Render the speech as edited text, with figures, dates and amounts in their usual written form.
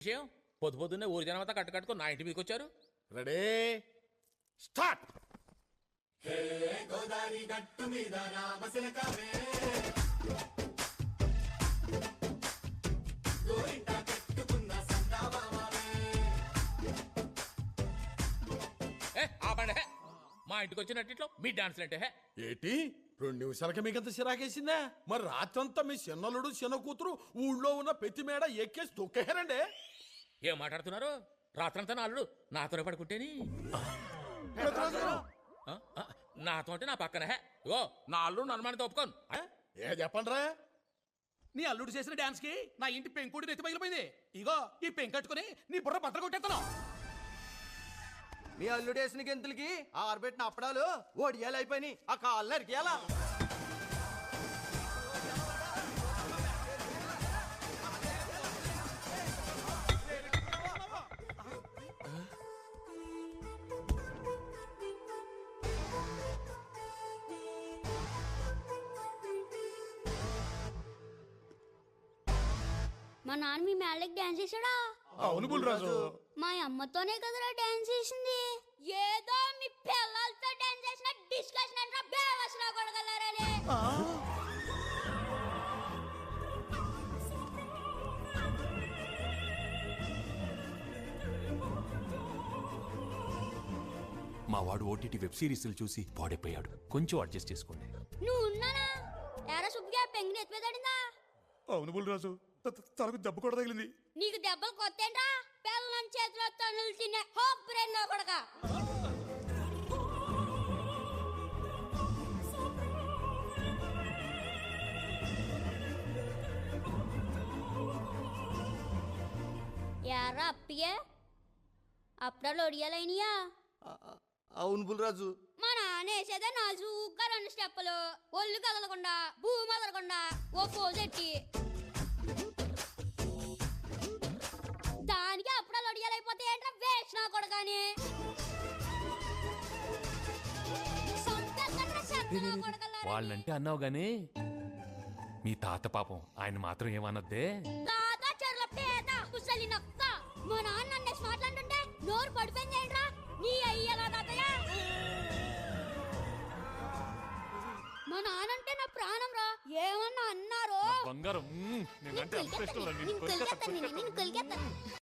విషయం పొద్దు పొద్దున్నే ఊరి జనం అంతా కట్టుకట్టుకుని నా ఇంటి మీదకి వచ్చారు. Ready start. గోదావరి గట్టు మీద రామశిలకవే గోరింట పెట్టుకున్న సందామావే. ఆపండి. మా ఇంటికి వచ్చినట్టు మీ డాన్స్లు అంటే ఏంటి 2 నిమిషాలకి మీకంత సిరాకేసిందా? మరి రాత్రంతా మీ చిన్నలుడు చిన్న కూతురు ఊళ్ళో ఉన్న పెత్తి మేడ ఎక్కేసి తొక్కేరండి. ఏం మాట్లాడుతున్నారు? రాత్రంతా నా అల్లుడు నాతోనే పడుకుంటేని నాతో అంటే నా పక్కన ఇగో నా అల్లుడు నన్ను ఒప్పుకోను. ఏ చెప్పండి రా. నీ అల్లుడు చేసిన డాన్స్ కి నా ఇంటి పెంకుడి నెత్తి పగిలిపోయింది. ఇగో ఈ పెంకట్టుకుని నీ బుర్ర బద్దలు కొట్టేస్తాను. మీ అల్లుడేసిన గెంతులకి ఆరబెట్టిన అప్పడాలు ఒడియాలు అయిపోయినాయి. ఆ కాళ్ళు అరికేయాలా? మా నాన్న మీ మేళ్ళకి డాన్స్ చేశాడా? అవును బుల్రాజు. మా అమ్మతోనే కదరా డాన్స్ చేసింది. ఏదో మీ పిల్లలతో డాన్స్ చేసిన డిస్కషన్ అంటే బేవసలా కొడగలరని. మా వాడు ఓటీటీ వెబ్ సిరీస్లు చూసి పాడైపోయాడు. కొంచెం అడ్జస్ట్ చేసుకోండి. నువ్వు ఉన్నానా? ఎరా సుబ్బిగా పెంగిని ఎత్తివేదాడిందా? అవును బుల్రాజు, తనకు దెబ్బ కూడా తగిలింది. నీకు దెబ్బలు కొత్తేంట్రా? పిల్లల చేతిలో తనులు తినే హోప్ బ్రెయిన్ లో కొడక. యారా అప్పియే అప్పుడాలు ఒడియాలైనయా? అవును బుల్రాజు. మా నాన్న వేసేదే నాజుగా 2 స్టెప్పులు, ఒళ్ళు కదలకుండా భూమి కదలకుండా ఓ పోజెట్టి దానికి అప్పుడాలు ఒడియాలైపోతే ఏంట్రా వేసినా కొడగాని. వాళ్ళంటే అన్నావు గానీ మీ తాత పాపం ఆయన మాత్రం ఏమన్నద్దే? తాత చెర్ల పేద ముసలి నక్క. మా నాన్న నన్ను మాట్లాడుతుంటే నోరు పడిపోయింది ఏంట్రా నీ అయ్యలా తాతయ్య. మా నానంటే నా ప్రాణం రా. ఏమన్నా అన్నారో బంగారం నేనంటే అంత ఇష్టం రా. నేను కొలికేస్తాను.